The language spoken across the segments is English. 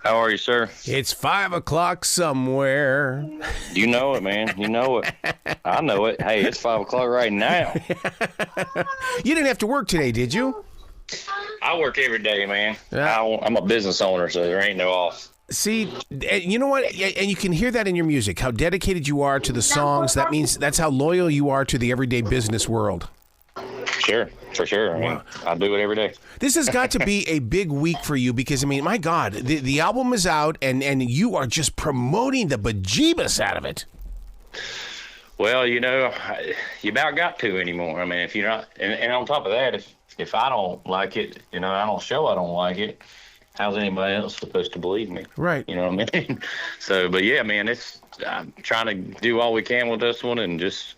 How are you, sir? It's 5 o'clock somewhere. You know it, man. You know it. I know it. Hey, it's 5 o'clock right now. You didn't have to work today, did you? I work every day, man. Yeah. I'm a business owner, so there ain't no off. See, you know what? And you can hear that in your music, how dedicated you are to the songs. That means that's how loyal you are to the everyday business world. Sure, for sure. I mean, I do it every day. This has got to be a big week for you because, I mean, my God, the album is out and you are just promoting the bejeebus out of it. Well, you know, you about got to anymore. I mean, if you're not, and on top of that, if I don't like it, you know, I don't like it, how's anybody else supposed to believe me? Right. You know what I mean? So, but yeah, man, I'm trying to do all we can with this one and just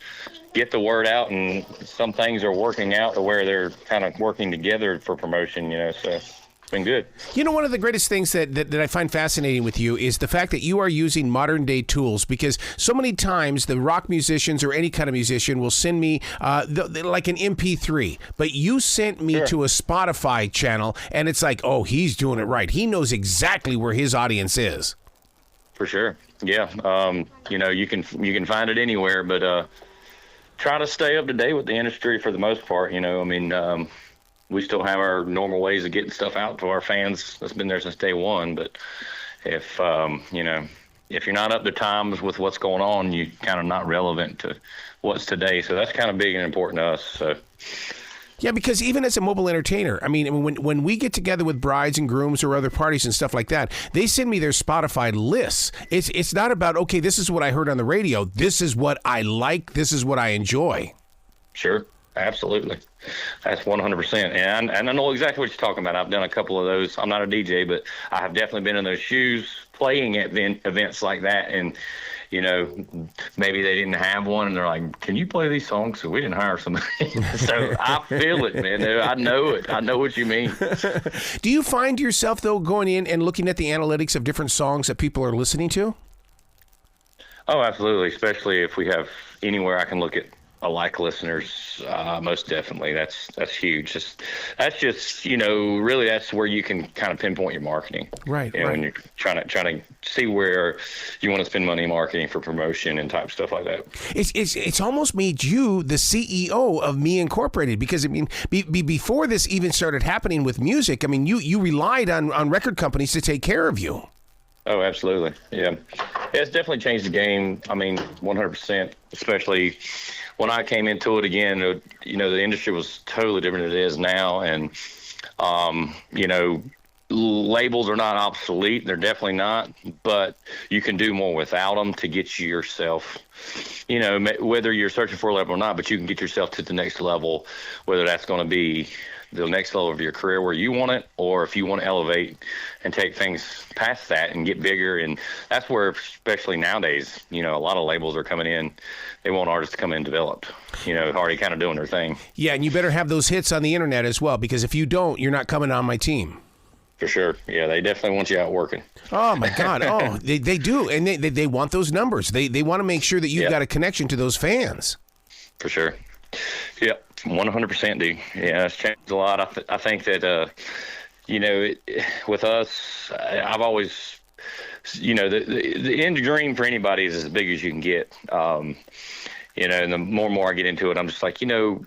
get the word out, and some things are working out to where they're kind of working together for promotion, you know, so it's been good. You know, one of the greatest things that I find fascinating with you is the fact that you are using modern day tools, because so many times the rock musicians or any kind of musician will send me like an MP3, but you sent me to a Spotify channel and it's like, oh, he's doing it right. He knows exactly where his audience is. For sure. Yeah. You know, you can find it anywhere, but try to stay up to date with the industry for the most part. You know, I mean, we still have our normal ways of getting stuff out to our fans. That's been there since day one. But if, you know, if you're not up to times with what's going on, you're kind of not relevant to what's today. So that's kind of big and important to us. So. Yeah, because even as a mobile entertainer, I mean, when we get together with brides and grooms or other parties and stuff like that, they send me their Spotify lists. It's not about, okay, this is what I heard on the radio. This is what I like. This is what I enjoy. Sure. Absolutely. That's 100%. And I know exactly what you're talking about. I've done a couple of those. I'm not a DJ, but I have definitely been in those shoes playing at events like that. And, you know, maybe they didn't have one and they're like, can you play these songs? So we didn't hire somebody. So I feel it, man. I know it. I know what you mean. Do you find yourself, though, going in and looking at the analytics of different songs that people are listening to? Oh, absolutely. Especially if we have anywhere I can look at like listeners, most definitely. That's huge. That's just, you know, really that's where you can kind of pinpoint your marketing. Right. You know, when you're trying to see where you want to spend money marketing for promotion and type stuff like that. It's almost made you the CEO of Me Incorporated, because I mean, before this even started happening with music, I mean, you relied on record companies to take care of you. Oh, absolutely. Yeah. It's definitely changed the game. I mean, 100%, especially when I came into it again, you know, the industry was totally different than it is now. And, you know, labels are not obsolete. They're definitely not, but you can do more without them to get yourself, you know, whether you're searching for a level or not, but you can get yourself to the next level, whether that's going to be the next level of your career where you want it, or if you want to elevate and take things past that and get bigger. And that's where, especially nowadays, you know, a lot of labels are coming in. They want artists to come in developed, you know, already kind of doing their thing. Yeah, and you better have those hits on the internet as well, because if you don't, you're not coming on my team. For sure. Yeah, they definitely want you out working. Oh, my God. Oh, they do. And they want those numbers. They want to make sure that you've got a connection to those fans. For sure. Yep, 100%, dude. Yeah, it's changed a lot. I think that, you know, with us, I've always, you know, the end dream for anybody is as big as you can get. You know, and the more and more I get into it, I'm just like, you know,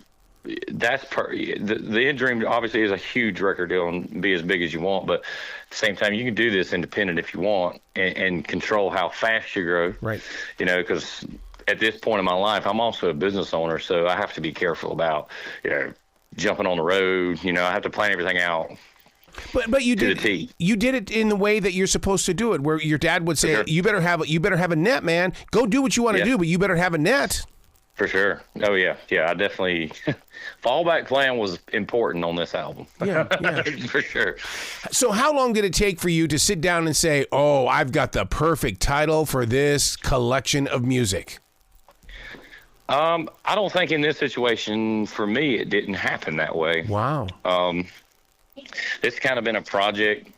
that's the end dream obviously is a huge record deal and be as big as you want, but at the same time, you can do this independent if you want and control how fast you grow. Right. You know, because at this point in my life, I'm also a business owner, so I have to be careful about, you know, jumping on the road. You know, I have to plan everything out. But you did it in the way that you're supposed to do it, where your dad would say, you better have a net, man. Go do what you want to do, but you better have a net. For sure. Oh, yeah. Yeah, I definitely fallback plan was important on this album. Yeah. For sure. So how long did it take for you to sit down and say, oh, I've got the perfect title for this collection of music? I don't think in this situation, for me, it didn't happen that way. Wow. It's kind of been a project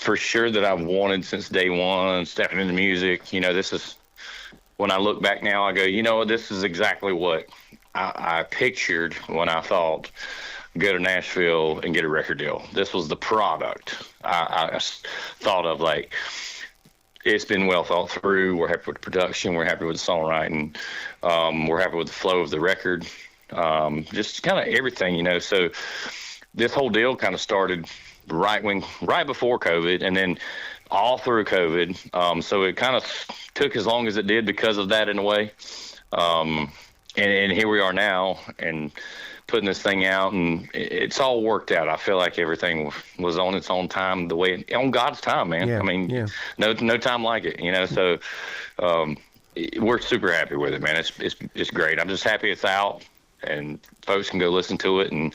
for sure that I've wanted since day one, stepping into music. You know, this is, when I look back now, I go, you know, this is exactly what I pictured when I thought, go to Nashville and get a record deal. This was the product I thought of, like, it's been well thought through. We're happy with the production. We're happy with the songwriting. We're happy with the flow of the record. Just kind of everything, you know. So this whole deal kind of started right before COVID, and then all through COVID. So it kind of took as long as it did because of that, in a way. And here we are now, and putting this thing out, and it's all worked out. I feel like everything was on its own time, on God's time, man. Yeah, I mean, yeah. no time like it, you know. So we're super happy with it, man. It's great. I'm just happy it's out, and folks can go listen to it, and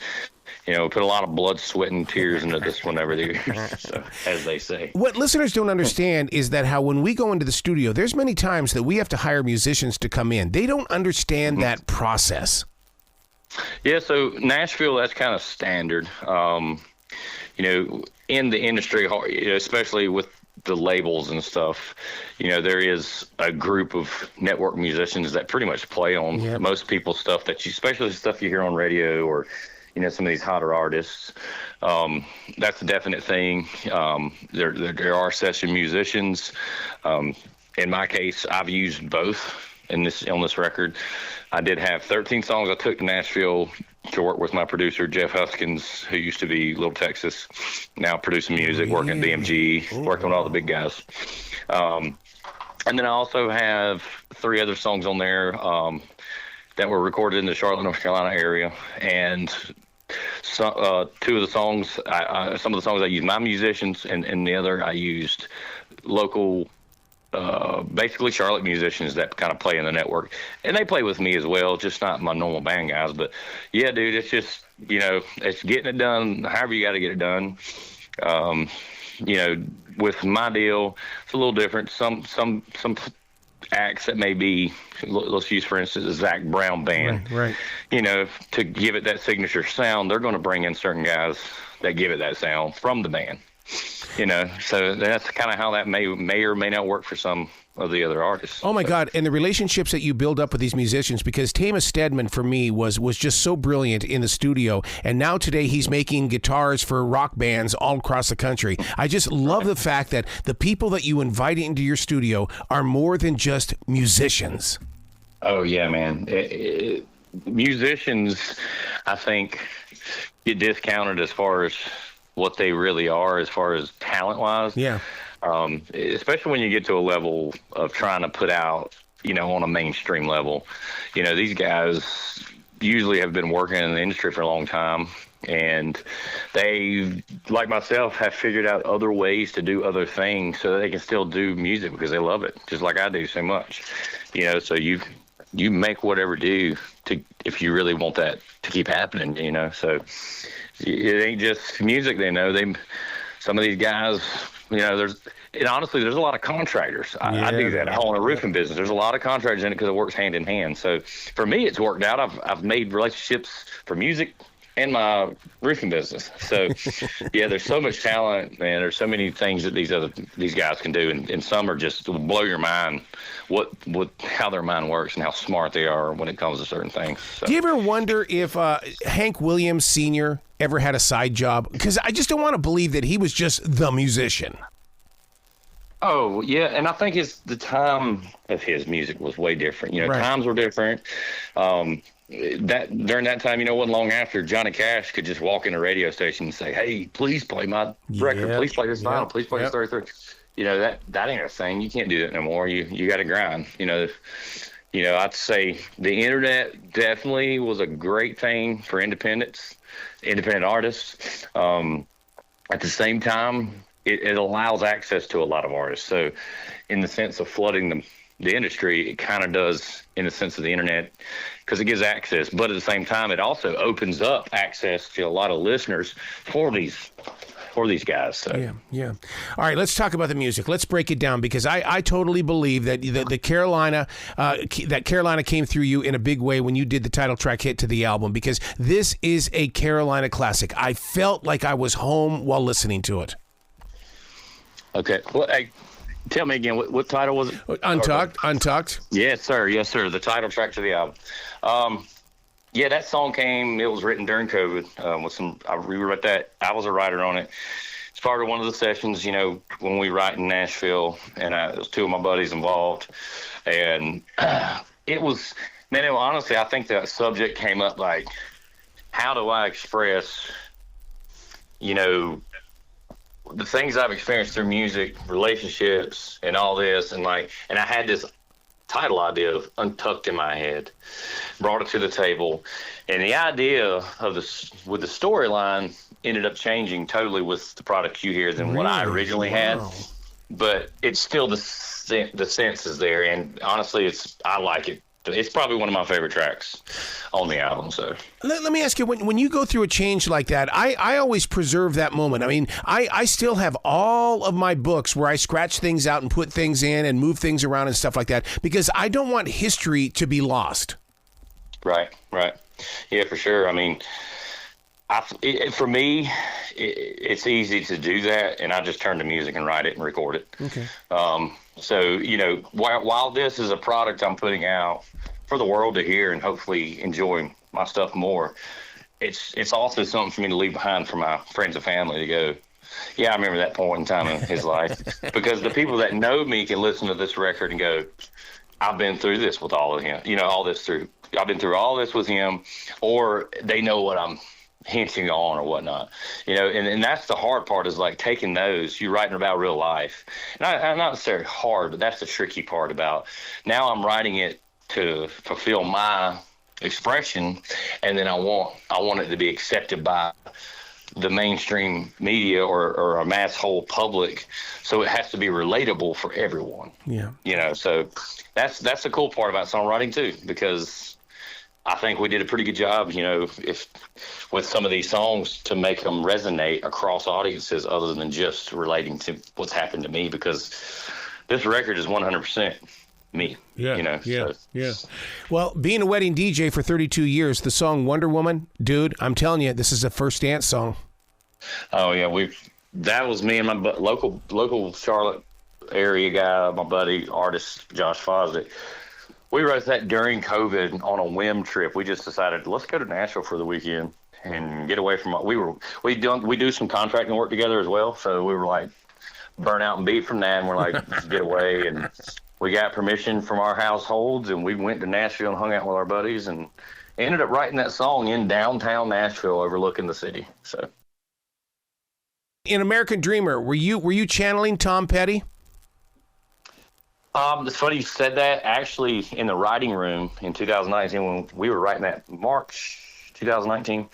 you know, put a lot of blood, sweat, and tears into this one over the years, so, as they say. What listeners don't understand is that how when we go into the studio, there's many times that we have to hire musicians to come in. They don't understand that process. Yeah, so Nashville, that's kind of standard. You know, in the industry, especially with the labels and stuff, you know, there is a group of network musicians that pretty much play on most people's stuff, especially stuff you hear on radio, or you know, some of these hotter artists. That's a definite thing. There are session musicians. In my case, I've used both on this record. I did have 13 songs I took to Nashville to work with my producer, Jeff Huskins, who used to be Little Texas, now producing music, working at BMG, working with all the big guys. And then I also have 3 other songs on there that were recorded in the Charlotte, North Carolina area. And 2 of the songs, some of the songs I used my musicians, and the other I used local, basically Charlotte musicians that kind of play in the network, and they play with me as well, just not my normal band guys. But yeah, dude, it's just, you know, it's getting it done however you got to get it done. You know, with my deal, it's a little different. Some acts that may be, let's use for instance the Zach Brown band, right. You know, to give it that signature sound, they're going to bring in certain guys that give it that sound from the band. You know, so that's kind of how that may or may not work for some of the other artists. Oh my God! And the relationships that you build up with these musicians, because Tama Stedman for me was just so brilliant in the studio, and now today he's making guitars for rock bands all across the country. I just love the fact that the people that you invite into your studio are more than just musicians. Oh yeah, man. Musicians, I think, get discounted as far as what they really are, as far as talent-wise. Yeah. Especially when you get to a level of trying to put out, you know, on a mainstream level. You know, these guys usually have been working in the industry for a long time, and they, like myself, have figured out other ways to do other things so that they can still do music because they love it, just like I do so much. You know, so you make whatever do to, if you really want that to keep happening, you know. So it ain't just music they know. Some of these guys, you know, honestly, there's a lot of contractors. I do that. I own a roofing business. There's a lot of contractors in it because it works hand in hand. So for me, it's worked out. I've made relationships for music and my roofing business. So yeah, there's so much talent, man. There's so many things that these guys can do, and some are just will blow your mind how their mind works and how smart they are when it comes to certain things. So. Do you ever wonder if Hank Williams Sr. ever had a side job? Because I just don't want to believe that he was just the musician. Oh yeah, and I think the time of his music was way different. You know, right. Times were different. That during that time, you know, wasn't long after Johnny Cash could just walk in a radio station and say, "Hey, please play my record. Please play this vinyl. Please play this 33." You know, that ain't a thing. You can't do that no more. You got to grind. You know, I'd say the internet definitely was a great thing for independent artists. At the same time, it allows access to a lot of artists. So in the sense of flooding the industry, it kind of does in the sense of the internet, because it gives access. But at the same time, it also opens up access to a lot of listeners for these guys. So. Yeah. All right, let's talk about the music. Let's break it down, because I totally believe that the Carolina came through you in a big way when you did the title track hit to the album, because this is a Carolina classic. I felt like I was home while listening to it. Okay. Well, hey, tell me again, what title was it? Untucked. Yes, sir. The title track to the album. Yeah, that song came. It was written during COVID. With some, I rewrote that. I was a writer on it. It's part of one of the sessions, when we write in Nashville, and it was two of my buddies involved, and it was, man. Honestly, I think that subject came up like, how do I express, the things I've experienced through music, relationships, and all this, and I had this title idea of Untucked in my head, brought it to the table, and the idea of this with the storyline ended up changing totally with the product you hear than what I originally had, but it's still the sense is there, and honestly, I like it. It's probably one of my favorite tracks on the album. So let me ask you, when you go through a change like that, I always preserve that moment. I mean, I still have all of my books where I scratch things out and put things in and move things around and stuff like that, because I don't want history to be lost. Right. Yeah, for sure. I mean, for me, it's easy to do that, and I just turn to music and write it and record it. Okay. So, while this is a product I'm putting out for the world to hear and hopefully enjoy my stuff more, it's also something for me to leave behind for my friends and family to go, yeah, I remember that point in time in his life. Because the people that know me can listen to this record and go, I've been through this with all of him, I've been through all this with him, or they know what I'm hinting on or whatnot, and that's the hard part, is like taking those, you're writing about real life, and I'm not necessarily hard, but that's the tricky part about now I'm writing it to fulfill my expression, and then I want it to be accepted by the mainstream media or a mass whole public, so it has to be relatable for everyone. So that's the cool part about songwriting too, because I think we did a pretty good job, with some of these songs to make them resonate across audiences other than just relating to what's happened to me, because this record is 100% me. Yeah. Well, being a wedding DJ for 32 years, the song Wonder Woman, dude, I'm telling you, this is a first dance song. Oh, yeah. That was me and my local Charlotte area guy, my buddy, artist Josh Fosdick. We wrote that during COVID on a whim trip. We just decided, let's go to Nashville for the weekend and get away from we do some contracting work together as well. So we were like burnt out and beat from that, and we're like, let's get away. And we got permission from our households, and we went to Nashville and hung out with our buddies, and ended up writing that song in downtown Nashville overlooking the city. So in American Dreamer, were you channeling Tom Petty? It's funny you said that. Actually, in the writing room in 2019, when we were writing that March 2019,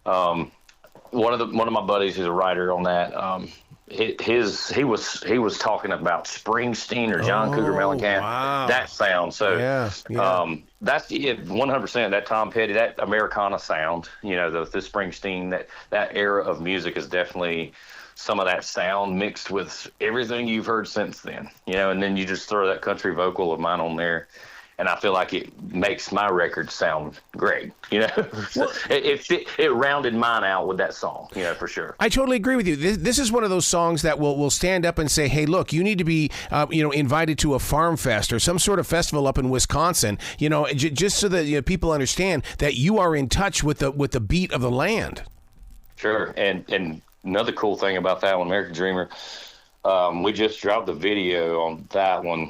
one of my buddies who's a writer on that, he was talking about Springsteen or John Cougar Mellencamp. Wow. That sound. So that's 100% that Tom Petty, that Americana sound. The Springsteen, that era of music is definitely some of that sound mixed with everything you've heard since then, and then you just throw that country vocal of mine on there, and I feel like it makes my record sound great, So it rounded mine out with that song, for sure. I totally agree with you. This is one of those songs that will stand up and say, hey, look, you need to be, invited to a farm fest or some sort of festival up in Wisconsin, just so that people understand that you are in touch with the beat of the land. Sure. And another cool thing about that one, American Dreamer, we just dropped the video on that one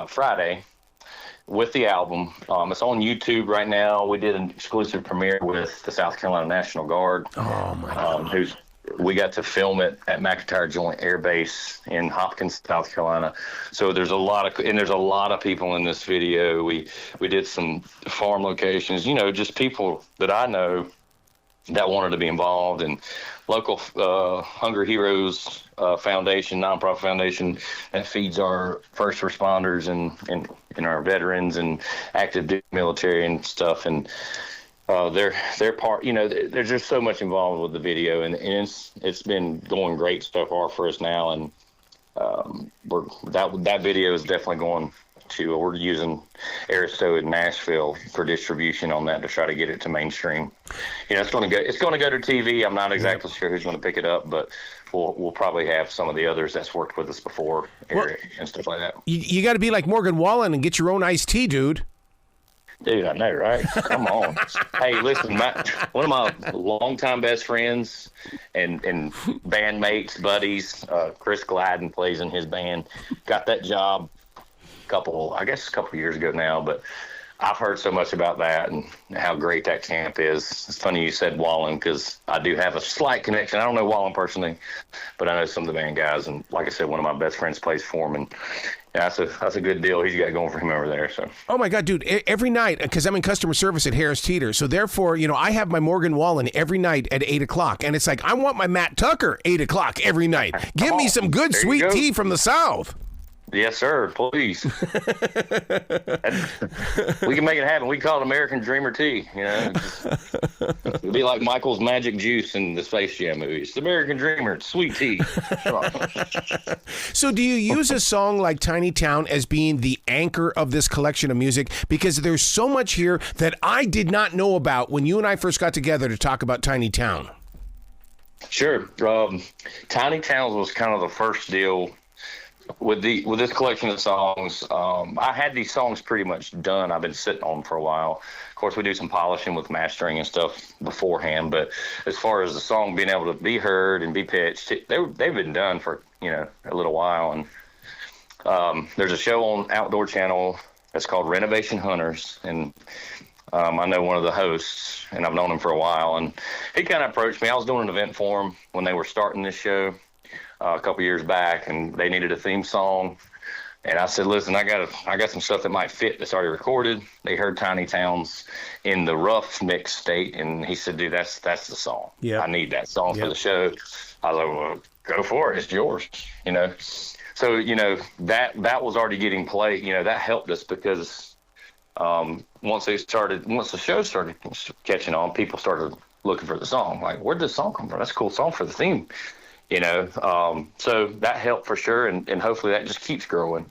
Friday with the album. It's on YouTube right now. We did an exclusive premiere with the South Carolina National Guard. Oh, my God. We got to film it at McIntyre Joint Air Base in Hopkins, South Carolina. So there's a lot of people in this video. We did some farm locations, just people that I know that wanted to be involved, and local Hunger Heroes Foundation, nonprofit foundation that feeds our first responders and our veterans and active duty military and stuff. And they're part, there's just so much involved with the video, and it's been going great so far for us now. And that video is definitely going to, we're using Aristo in Nashville for distribution on that to try to get it to mainstream. It's going to go to TV. I'm not exactly sure who's going to pick it up, but we'll probably have some of the others that's worked with us before, Eric and stuff like that. You got to be like Morgan Wallen and get your own iced tea, dude. Dude, I know, right? Come on. Hey, listen, one of my longtime best friends and bandmates, buddies, Chris Gladden plays in his band. Got that job a couple years ago now, but I've heard so much about that and how great that camp is. It's funny you said Wallen, because I do have a slight connection. I don't know Wallen personally, but I know some of the band guys. And like I said, one of my best friends plays for him, and that's a good deal he's got going for him over there. So. Oh my God, dude! Every night, because I'm in customer service at Harris Teeter, so therefore, I have my Morgan Wallen every night at 8:00, and it's like I want my Matt Tucker 8:00 every night. Give me some good sweet tea from the South. Yes, sir. Please. We can make it happen. We call it American Dreamer Tea. It'd be like Michael's Magic Juice in the Space Jam movie. It's the American Dreamer. It's sweet tea. So do you use a song like Tiny Town as being the anchor of this collection of music? Because there's so much here that I did not know about when you and I first got together to talk about Tiny Town. Sure. Tiny Towns was kind of the first deal with this collection of songs. I had these songs pretty much done. I've been sitting on them for a while. Of course, we do some polishing with mastering and stuff beforehand, but as far as the song being able to be heard and be pitched, they've been done for a little while. And there's a show on Outdoor Channel that's called Renovation Hunters, and I know one of the hosts, and I've known him for a while, and he kind of approached me. I was doing an event for him when they were starting this show a couple years back, and they needed a theme song. And I said, listen, I got some stuff that might fit that's already recorded. They heard Tiny Towns in the rough mix state, and he said, dude, that's the song. Yeah, I need that song for the show. I was like, well, go for it. It's yours, So, that was already getting played. That helped us because once the show started catching on, people started looking for the song. Like, where'd this song come from? That's a cool song for the theme. So that helped for sure, and hopefully that just keeps growing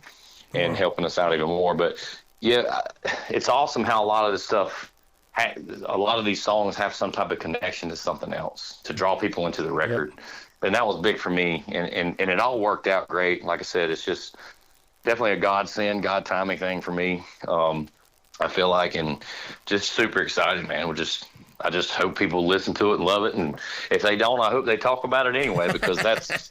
and helping us out even more. But yeah, it's awesome how a lot of this stuff, a lot of these songs have some type of connection to something else to draw people into the record. Yep. And that was big for me, and it all worked out great. Like I said, it's just definitely a godsend, God timing thing for me. I feel like, and just super excited, man. I just hope people listen to it and love it, and if they don't, I hope they talk about it anyway, because that's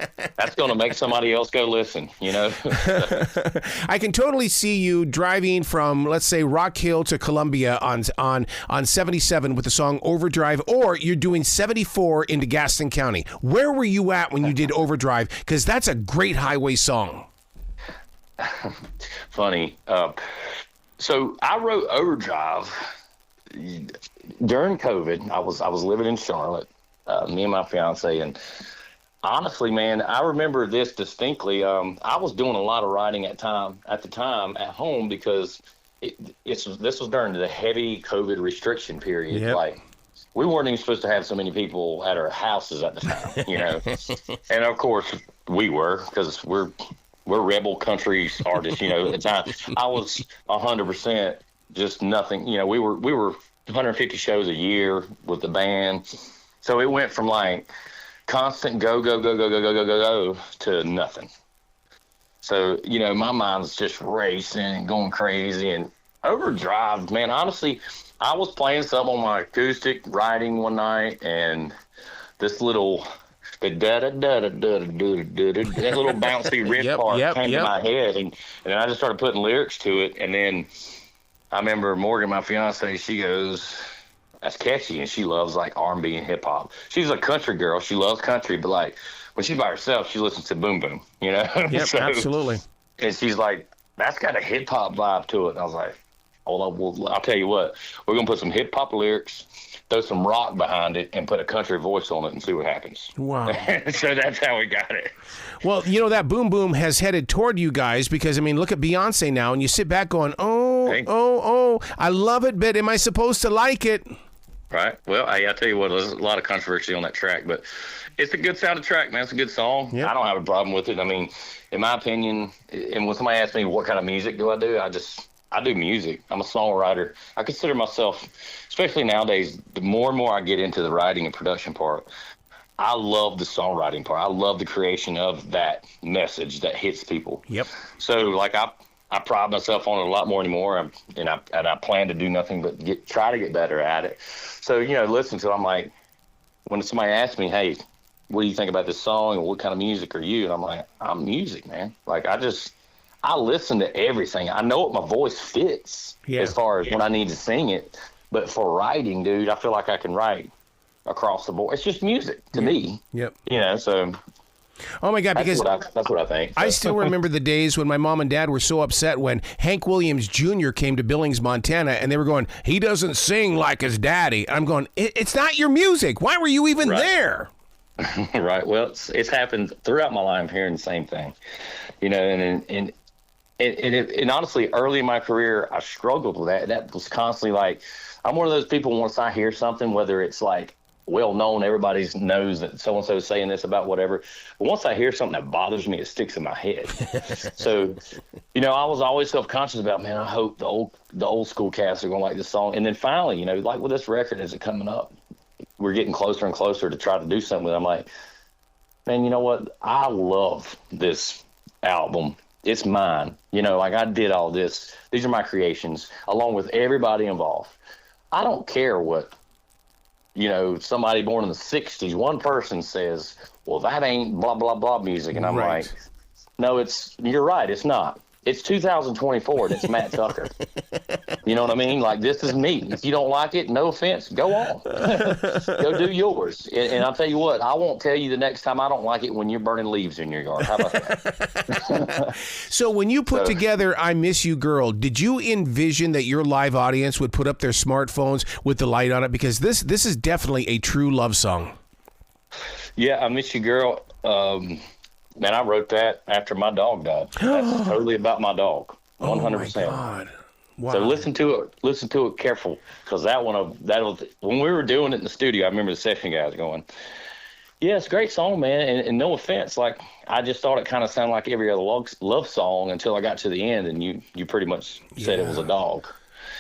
going to make somebody else go listen. I can totally see you driving from, let's say, Rock Hill to Columbia on 77 with the song Overdrive, or you're doing 74 into Gaston County. Where were you at when you did Overdrive? Because that's a great highway song. Funny. So I wrote Overdrive during COVID. I was living in Charlotte, me and my fiance, and honestly, man, I remember this distinctly. I was doing a lot of writing at the time at home, because this was during the heavy COVID restriction period. Yep. Like, we weren't even supposed to have so many people at our houses at the time, and of course we were, because we're rebel country artists, at the time. I was 100% just nothing. We were 150 shows a year with the band. So it went from like constant go to nothing. So, my mind's just racing and going crazy. And Overdrive, man, honestly, I was playing something on my acoustic writing one night, and this little that little bouncy riff part came to my head, and then I just started putting lyrics to it. And then I remember Morgan, my fiance, she goes, that's catchy, and she loves like R&B and hip hop. She's a country girl. She loves country, but like when she's by herself, she listens to Boom Boom, Yep, so, absolutely. And she's like, that's got a hip hop vibe to it. And I was like, I'll tell you what, we're going to put some hip hop lyrics, throw some rock behind it, and put a country voice on it and see what happens. Wow. So that's how we got it. Well, that Boom Boom has headed toward you guys, because, look at Beyonce now, and you sit back going, I love it, but am I supposed to like it? Right. Well, I tell you what, there's a lot of controversy on that track, but it's a good sounding track, man. It's a good song. Yep. I don't have a problem with it. In my opinion, and when somebody asks me what kind of music do, I do music. I'm a songwriter. I consider myself, especially nowadays, the more and more I get into the writing and production part, I love the songwriting part. I love the creation of that message that hits people. Yep. So, like, I I pride myself on it a lot more anymore. And I plan to do nothing but try to get better at it. So, listen to it, I'm like, when somebody asks me, hey, what do you think about this song, or what kind of music are you? And I'm like, I'm music, man. Like, I listen to everything. I know what my voice fits as far as when I need to sing it. But for writing, dude, I feel like I can write across the board. It's just music to me. Yep. So. Oh my God! Because that's what I think. So. I still remember the days when my mom and dad were so upset when Hank Williams Jr. came to Billings, Montana, and they were going, "He doesn't sing like his daddy." I'm going, "It's not your music. Why were you even there?" Right. Well, it's happened throughout my life hearing the same thing, and honestly, early in my career, I struggled with that. That was constantly like, I'm one of those people. Once I hear something, whether it's like well known, everybody knows that so and so is saying this about whatever. But once I hear something that bothers me, it sticks in my head. So, I was always self-conscious about, man, I hope the old school cats are going to like this song. And then finally, like with this record, as it coming up, we're getting closer and closer to try to do something with it. I'm like, man, you know what? I love this album. It's mine. Like I did all this. These are my creations, along with everybody involved. I don't care what somebody born in the 60s, one person says, well, that ain't blah, blah, blah music. And I'm like, no, you're right. It's not. It's 2024 and it's Matt Tucker. You know what I mean? Like, this is me. If you don't like it, no offense, go on. Go do yours. And I'll tell you what, I won't tell you the next time I don't like it when you're burning leaves in your yard. How about that? So when you put together I Miss You Girl, did you envision that your live audience would put up their smartphones with the light on it? Because this is definitely a true love song. Yeah, I Miss You Girl. Man, I wrote that after my dog died. That's totally about my dog, 100%. Oh my God. Wow. So listen to it careful, because that was when we were doing it in the studio. I remember the session guys going, "Yeah, it's a great song, man." And no offense, like I just thought it kind of sounded like every other love song until I got to the end, and you pretty much said it was a dog,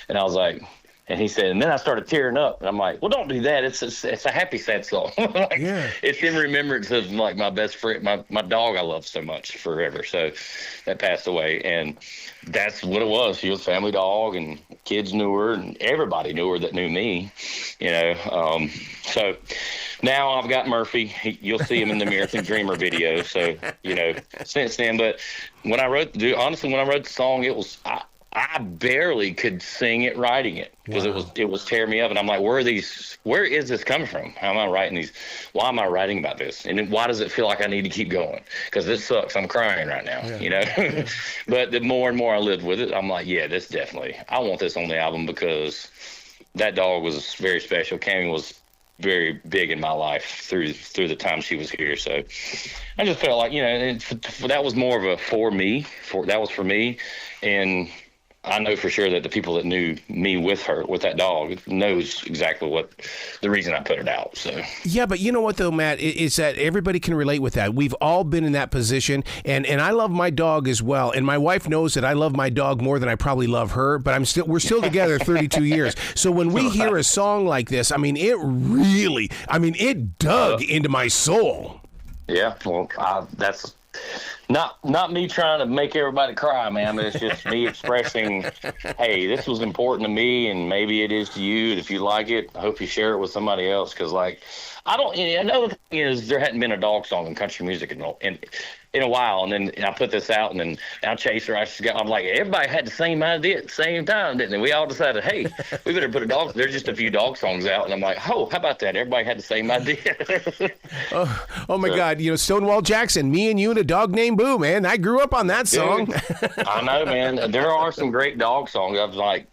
and I was like. And he said, and then I started tearing up. And I'm like, well, don't do that. It's a happy, sad song. It's in remembrance of like my best friend, my dog I love so much forever. So that passed away. And that's what it was. She was a family dog, and kids knew her, and everybody knew her that knew me, So now I've got Murphy. You'll see him in the American Dreamer video. So, since then. But when I wrote the song, it was I barely could sing it writing it, because it was tearing me up. And I'm like, where is this coming from? How am I writing these? Why am I writing about this? And why does it feel like I need to keep going? Because this sucks. I'm crying right now, But the more and more I lived with it, I'm like, yeah, this definitely, I want this on the album, because that dog was very special. Cammy was very big in my life through the time she was here. So I just felt like, that was more of a that was for me. And I know for sure that the people that knew me with that dog, knows exactly what the reason I put it out. So yeah, but you know what though, Matt, is that everybody can relate with that. We've all been in that position, and I love my dog as well. And my wife knows that I love my dog more than I probably love her. But we're still together 32 years. So when we hear a song like this, I mean, it dug into my soul. Yeah, well, that's. Not me trying to make everybody cry, man, but it's just me expressing, hey, this was important to me, and maybe it is to you. And if you like it, I hope you share it with somebody else, because, like, another thing is there hadn't been a dog song in country music in a while, and then I put this out, and then now Chaser, I'm like, everybody had the same idea at the same time, didn't they? We all decided, hey, we better put a dog. There's just a few dog songs out, and I'm like, oh, how about that? Everybody had the same idea. oh my God, Stonewall Jackson, Me and You and a Dog Named Boo, man. I grew up on that song. Dude, I know, man. There are some great dog songs. I was like,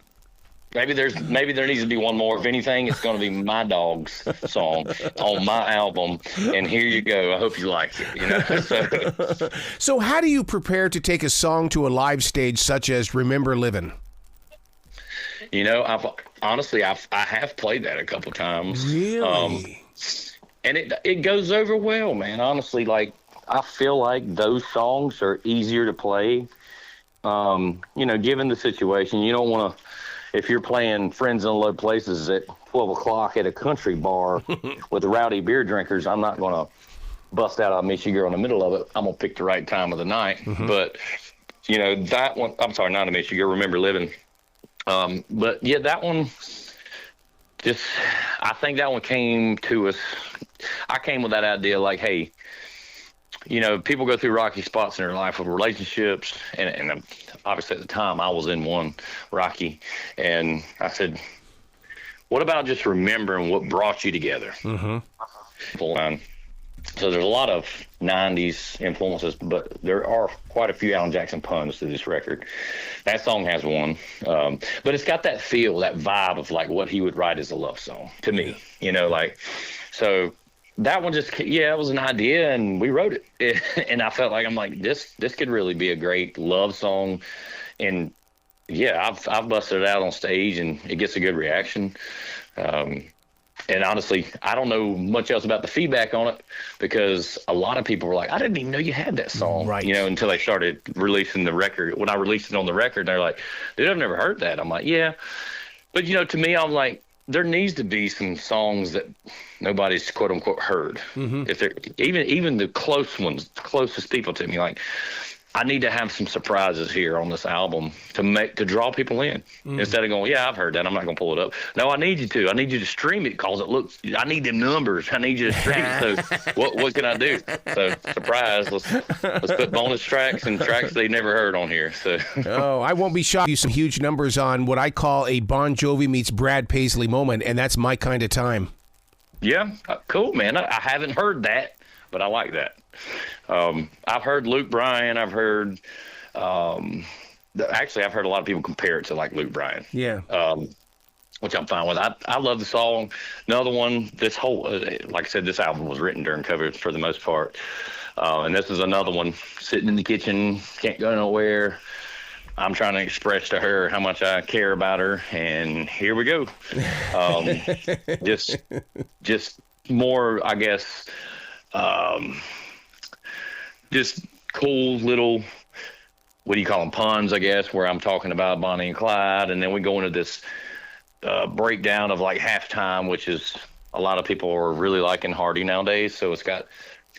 maybe there needs to be one more. If anything, it's going to be my dog's song on my album. And here you go. I hope you like it. So how do you prepare to take a song to a live stage such as Remember Livin'? I have played that a couple times. Really? And it goes over well, man. Honestly, like, I feel like those songs are easier to play. Given the situation, you don't want to. If you're playing Friends in Low Places at 12 o'clock at a country bar with rowdy beer drinkers, I'm not going to bust out I Miss You Girl in the middle of it. I'm going to pick the right time of the night. Mm-hmm. But You know, that one, I'm sorry, not to miss you, Remember Living. But yeah, that one, just, I think that one came to us. I came with that idea like, hey, you know, people go through rocky spots in their life with relationships. And obviously at the time I was in one rocky. And I said, what about just remembering what brought you together? Mm-hmm. So there's a lot of 90s influences, but there are quite a few Alan Jackson puns to this record. That song has one. But it's got that feel, that vibe of like what he would write as a love song to me, you know, like, so that one just, it was an idea and we wrote it. And I felt like, I'm like, this could really be a great love song. And yeah, I've busted it out on stage and it gets a good reaction. And honestly, I don't know much else about the feedback on it because a lot of people were like, I didn't even know you had that song, right? You know, until they started releasing the record. When I released it on the record, they're like, dude, I've never heard that. I'm like, yeah. But, you know, to me, I'm like, there needs to be some songs that nobody's quote unquote heard. Mm-hmm. If they're even the close ones, the closest people to me, like, I need to have some surprises here on this album to draw people in instead of going, yeah, I've heard that. I'm not going to pull it up. No, I need you to. I need you to stream it because I need them numbers. I need you to stream it. So what can I do? So surprise, let's put bonus tracks and tracks they never heard on here. So I won't be shocked. You some huge numbers on what I call a Bon Jovi meets Brad Paisley moment, and that's My Kind of Time. Yeah, cool, man. I haven't heard that, but I like that. I've heard Luke Bryan. I've heard, actually, I've heard a lot of people compare it to like Luke Bryan. Yeah. Which I'm fine with. I love the song. Another one, this whole, like I said, this album was written during COVID for the most part. And this is another one, sitting in the kitchen, can't go nowhere. I'm trying to express to her how much I care about her. And here we go. Just more, I guess, just cool little, what do you call them, puns, I guess, where I'm talking about Bonnie and Clyde. And then we go into this breakdown of like halftime, which is a lot of people are really liking Hardy nowadays. So it's got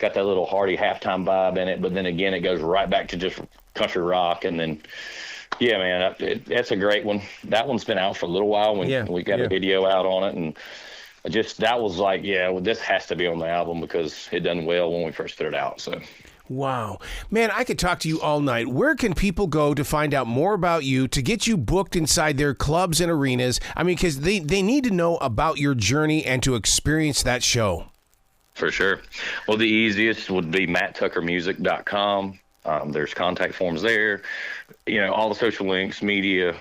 that little Hardy halftime vibe in it. But then again, it goes right back to just country rock. And then, yeah, man, that's a great one. That one's been out for a little while. We got a video out on it. And that was like, this has to be on the album because it done well when we first put it out. So. Wow. Man, I could talk to you all night. Where can people go to find out more about you, to get you booked inside their clubs and arenas? I mean, because they need to know about your journey and to experience that show. For sure. Well, the easiest would be matttuckermusic.com. There's contact forms there. You know, all the social links, media,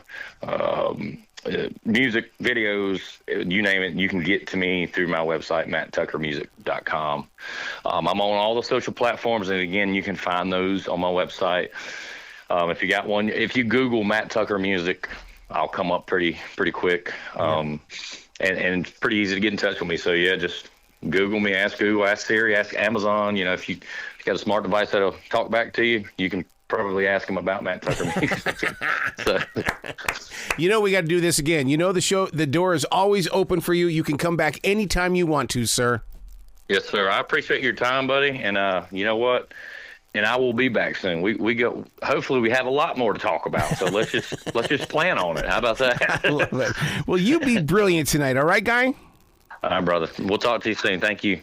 music, videos, you name it, you can get to me through my website, matttuckermusic.com. I'm on all the social platforms, and again, you can find those on my website. If you got one, if you Google Matt Tucker Music, I'll come up pretty quick. And it's pretty easy to get in touch with me. So yeah, just Google me, ask Google, ask Siri, ask Amazon. You know, if you got a smart device that'll talk back to you, you can probably ask him about Matt Tucker Music. So. You know, we got to do this again. You know, the door is always open for you. You can come back anytime you want to, sir. Yes, sir. I appreciate your time, buddy. And you know what? And I will be back soon. We go. Hopefully, we have a lot more to talk about. So let's just plan on it. How about that? I love it. Well, you be brilliant tonight. All right, guy. All right, brother. We'll talk to you soon. Thank you.